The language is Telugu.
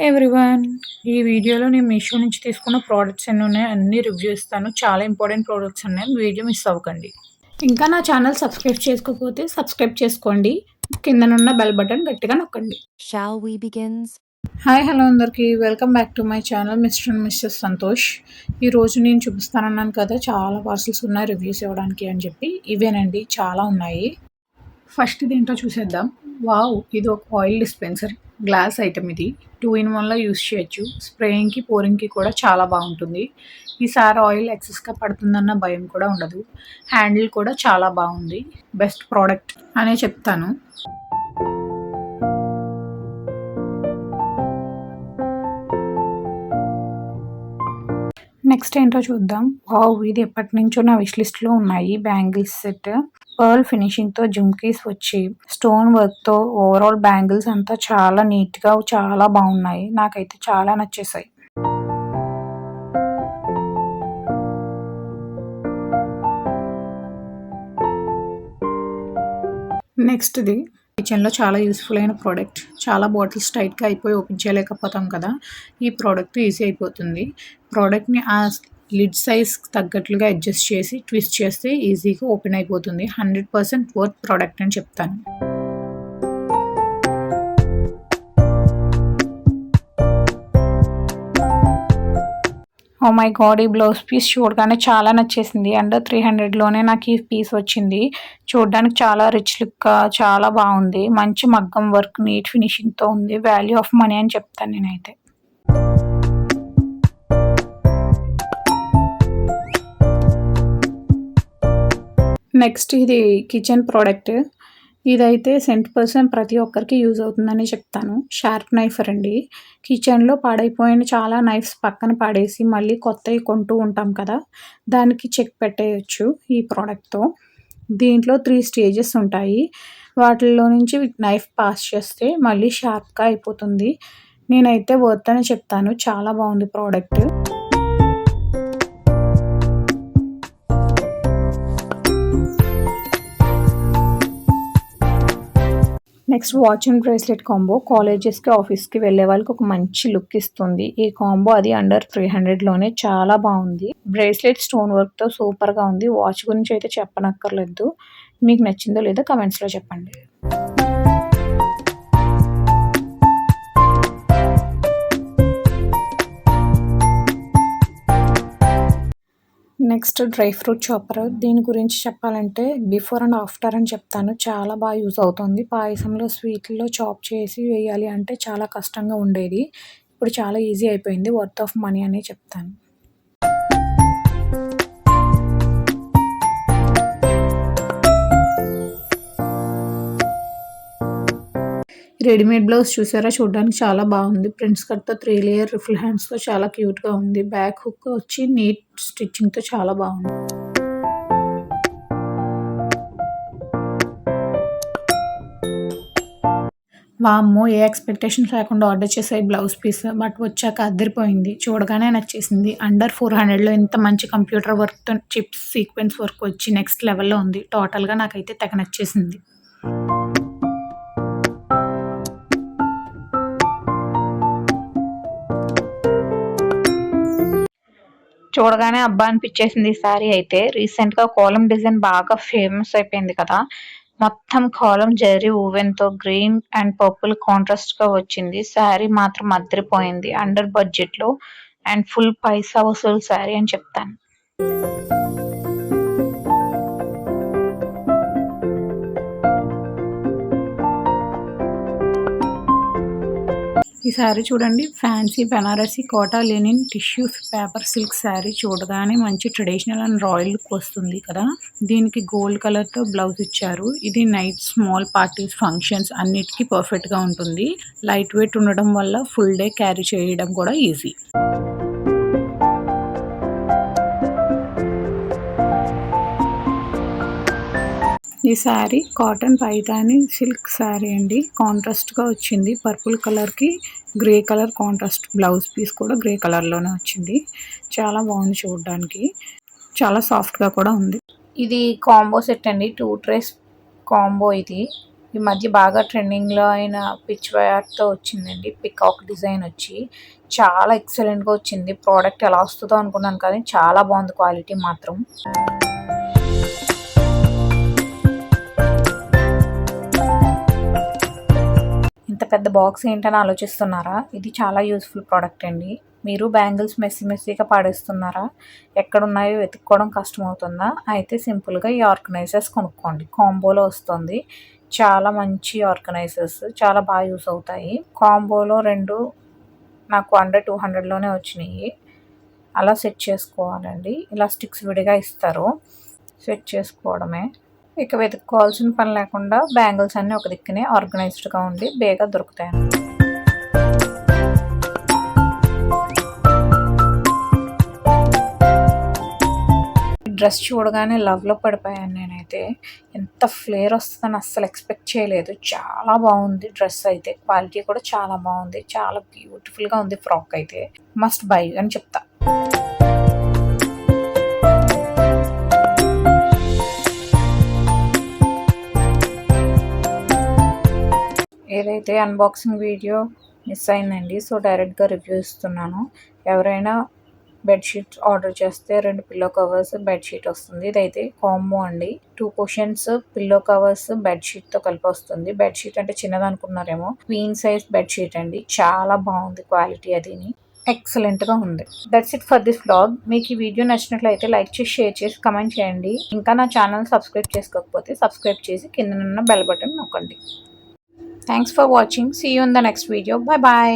Hi everyone. ఈ వీడియోలో నేను మీషో నుంచి తీసుకున్న ప్రోడక్ట్స్ ఎన్ని ఉన్నాయో అన్నీ రివ్యూ ఇస్తాను. చాలా ఇంపార్టెంట్ ప్రోడక్ట్స్ ఉన్నాయి. వీడియో మిస్ అవ్వకండి. ఇంకా నా ఛానల్ సబ్స్క్రైబ్ చేసుకోకపోతే సబ్స్క్రైబ్ చేసుకోండి. కిందనున్న బెల్ బటన్ గట్టిగా నొక్కండి. Shall we begin? Hi hello అందరికీ welcome back to my channel mister and misses Santosh. ఈరోజు నేను చూపిస్తానన్నాను కదా, చాలా పార్సల్స్ ఉన్నాయి రివ్యూస్ ఇవ్వడానికి అని చెప్పి. ఇవేనండి, చాలా ఉన్నాయి. ఫస్ట్ ఇది ఏంటో చూసేద్దాం. వావ్, ఇది ఒక ఆయిల్ డిస్పెన్సర్ గ్లాస్ ఐటమ్. ఇది 2-in-1లో యూస్ చేయొచ్చు. స్ప్రేయింగ్కి పోరింగ్కి కూడా చాలా బాగుంటుంది. ఈసారి ఆయిల్ ఎక్సెస్గా పడుతుందన్న భయం కూడా ఉండదు. హ్యాండిల్ కూడా చాలా బాగుంది. బెస్ట్ ప్రోడక్ట్ అనే చెప్తాను. నెక్స్ట్ ఏంటో చూద్దాం. వావ్, ఇది ఎప్పటి నుంచో నా విష్ లిస్ట్లో ఉన్నాయి. బ్యాంగిల్స్ సెట్, పర్ల్ ఫినిషింగ్తో జుమ్కీస్ వచ్చి స్టోన్ వర్క్తో ఓవరాల్ బ్యాంగిల్స్ అంతా చాలా నీట్గా చాలా బాగున్నాయి. నాకైతే చాలా నచ్చేసాయి. నెక్స్ట్ ఇది కిచెన్లో చాలా యూస్ఫుల్ అయిన ప్రోడక్ట్. చాలా బాటిల్స్ టైట్గా అయిపోయి ఓపెన్ చేయలేకపోతాం కదా, ఈ ప్రోడక్ట్ ఈజీ అయిపోతుంది. ప్రోడక్ట్ని ఆ లిడ్ సైజ్ తగ్గట్లుగా అడ్జస్ట్ చేసి ట్విస్ట్ చేస్తే ఈజీగా ఓపెన్ అయిపోతుంది. 100% వర్త్ ప్రోడక్ట్ అని చెప్తాను. ఓ మై గాడ్, ఈ బ్లౌజ్ పీస్ చూడగానే చాలా నచ్చేసింది. అండర్ 300లోనే నాకు ఈ పీస్ వచ్చింది. చూడడానికి చాలా రిచ్ లుక్గా చాలా బాగుంది. మంచి మగ్గం వర్క్, నీట్ ఫినిషింగ్తో ఉంది. వాల్యూ ఆఫ్ మనీ అని చెప్తాను నేనైతే. నెక్స్ట్ ఇది కిచెన్ ప్రోడక్ట్. ఇదైతే 100% ప్రతి ఒక్కరికి యూజ్ అవుతుందని చెప్తాను. షార్ప్ నైఫర్ అండి. కిచెన్లో పాడైపోయిన చాలా నైఫ్స్ పక్కన పడేసి మళ్ళీ కొత్తవి కొంటూ ఉంటాం కదా, దానికి చెక్ పెట్టేయచ్చు ఈ ప్రోడక్ట్తో. దీంట్లో 3 స్టేజెస్ ఉంటాయి. వాటిల్లో నుంచి నైఫ్ పాస్ చేస్తే మళ్ళీ షార్ప్గా అయిపోతుంది. నేనైతే వర్త్ అని చెప్తాను. చాలా బాగుంది product. Next watch and bracelet combo. కాలేజెస్కి ఆఫీస్కి వెళ్ళే వాళ్ళకి ఒక మంచి లుక్ ఇస్తుంది ఈ కాంబో. అది అండర్ 300లోనే చాలా బాగుంది. బ్రేస్లెట్ స్టోన్ వర్క్తో సూపర్గా ఉంది. వాచ్ గురించి అయితే చెప్పనక్కర్లేదు. మీకు నచ్చిందో లేదో కమెంట్స్లో చెప్పండి. Next dry fruit chopper. దీని గురించి చెప్పాలంటే బిఫోర్ అండ్ ఆఫ్టర్ అని చెప్తాను. చాలా బాగా యూజ్ అవుతుంది. పాయసంలో స్వీట్లో చాప్ చేసి వేయాలి అంటే చాలా కష్టంగా ఉండేది. ఇప్పుడు చాలా ఈజీ అయిపోయింది. వర్త్ ఆఫ్ మనీ అనే చెప్తాను. రెడీమేడ్ బ్లౌజ్ చూసారా, చూడడానికి చాలా బాగుంది. ప్రింట్స్ కట్తో 3 లేయర్ రిఫిల్ హ్యాండ్స్తో చాలా క్యూట్గా ఉంది. బ్యాక్ హుక్ వచ్చి నీట్ స్టిచ్చింగ్తో చాలా బాగుంది. వామ్మో, ఏ ఎక్స్పెక్టేషన్స్ లేకుండా ఆర్డర్ చేసే బ్లౌజ్ పీస్, బట్ వచ్చాక అదిరిపోయింది. చూడగానే నచ్చేసింది. అండర్ 400లో ఇంత మంచి కంప్యూటర్ వర్క్తో చిప్స్ సీక్వెన్స్ వర్క్ వచ్చి నెక్స్ట్ లెవెల్లో ఉంది. టోటల్గా నాకైతే తెగ నచ్చేసింది. చూడగానే అబ్బా అనిపించేసింది ఈ శారీ అయితే. రీసెంట్గా కాలమ్ డిజైన్ బాగా ఫేమస్ అయిపోయింది కదా, మొత్తం కాలమ్ జరీ ఊవెన్తో గ్రీన్ అండ్ పర్పుల్ కాంట్రాస్ట్గా వచ్చింది. శారీ మాత్రం అదిరిపోయింది. అండర్ బడ్జెట్లో అండ్ ఫుల్ పైసా వసూలు శారీ అని చెప్తాను. ఈ శారీ చూడండి, fancy Banarasi Kota linen tissue paper silk sari. చూడగానే మంచి ట్రెడిషనల్ అండ్ రాయల్ లుక్ వస్తుంది కదా. దీనికి గోల్డ్ కలర్తో బ్లౌజ్ ఇచ్చారు. ఇది నైట్, స్మాల్ పార్టీస్, ఫంక్షన్స్ అన్నిటికీ పర్ఫెక్ట్గా ఉంటుంది. లైట్ వెయిట్ ఉండడం వల్ల ఫుల్ డే క్యారీ చేయడం కూడా ఈజీ. ఈ శారీ కాటన్ పైతాని సిల్క్ శారీ అండి. కాంట్రాస్ట్గా వచ్చింది. పర్పుల్ కలర్కి grey colour contrast. Blouse piece కూడా గ్రే కలర్లోనే వచ్చింది. చాలా బాగుంది చూడడానికి. చాలా సాఫ్ట్గా కూడా ఉంది. ఇది కాంబో సెట్ అండి. 2 ట్రేస్ కాంబో ఇది. ఈ మధ్య బాగా ట్రెండింగ్లో అయిన పిచ్ వైర్తో వచ్చిందండి. పికాక్ డిజైన్ వచ్చి చాలా ఎక్సలెంట్గా వచ్చింది. ప్రోడక్ట్ ఎలా వస్తుందో అనుకున్నాను కానీ చాలా బాగుంది క్వాలిటీ మాత్రం. ఇంత పెద్ద బాక్స్ ఏంటని ఆలోచిస్తున్నారా? ఇది చాలా యూస్ఫుల్ ప్రోడక్ట్ అండి. మీరు బ్యాంగిల్స్ మెస్సీగా పాడేస్తున్నారా? ఎక్కడున్నాయో వెతుక్కోవడం కష్టమవుతుందా? అయితే సింపుల్గా ఈ ఆర్గనైజర్స్ కొనుక్కోండి. కాంబోలో వస్తుంది. చాలా మంచి ఆర్గనైజర్స్, చాలా బాగా యూస్ అవుతాయి. కాంబోలో 2 నాకు అండర్ 200లోనే వచ్చినాయి. అలా సెట్ చేసుకోవాలండి. ఇలా స్టిక్స్ విడిగా ఇస్తారు, సెట్ చేసుకోవడమే. ఇక వెతుక్కోవాల్సిన పని లేకుండా బ్యాంగిల్స్ అన్నీ ఒక దిక్కునే ఆర్గనైజ్డ్గా ఉండి బేగా దొరుకుతాయి. డ్రెస్ చూడగానే లవ్లో పడిపోయాను నేనైతే. ఎంత ఫ్లేర్ వస్తుందని అస్సలు ఎక్స్పెక్ట్ చేయలేదు. చాలా బాగుంది డ్రెస్ అయితే. క్వాలిటీ కూడా చాలా బాగుంది. చాలా బ్యూటిఫుల్గా ఉంది ఫ్రాక్ అయితే. మస్ట్ బై అని చెప్తా. ఏదైతే అన్బాక్సింగ్ వీడియో మిస్ అయిందండి. సో డైరెక్ట్గా రివ్యూ ఇస్తున్నాను. ఎవరైనా బెడ్షీట్స్ ఆర్డర్ చేస్తే 2 పిల్లో కవర్స్, బెడ్షీట్ వస్తుంది. ఇదైతే కాంబో అండి. 2 కుషన్స్, పిల్లో కవర్స్, బెడ్షీట్తో కలిపి వస్తుంది. బెడ్షీట్ అంటే చిన్నది అనుకున్నారేమో, క్వీన్ సైజ్ బెడ్షీట్ అండి. చాలా బాగుంది క్వాలిటీ, అదిని ఎక్సలెంట్గా ఉంది. That's it for this vlog. మీకు ఈ వీడియో నచ్చినట్లయితే లైక్ చేసి, షేర్ చేసి, కమెంట్ చేయండి. ఇంకా నా ఛానల్ సబ్స్క్రైబ్ చేసుకోకపోతే సబ్స్క్రైబ్ చేసి కింద బెల్ బటన్ నొక్కండి. Thanks for watching. See you in the next video. Bye bye.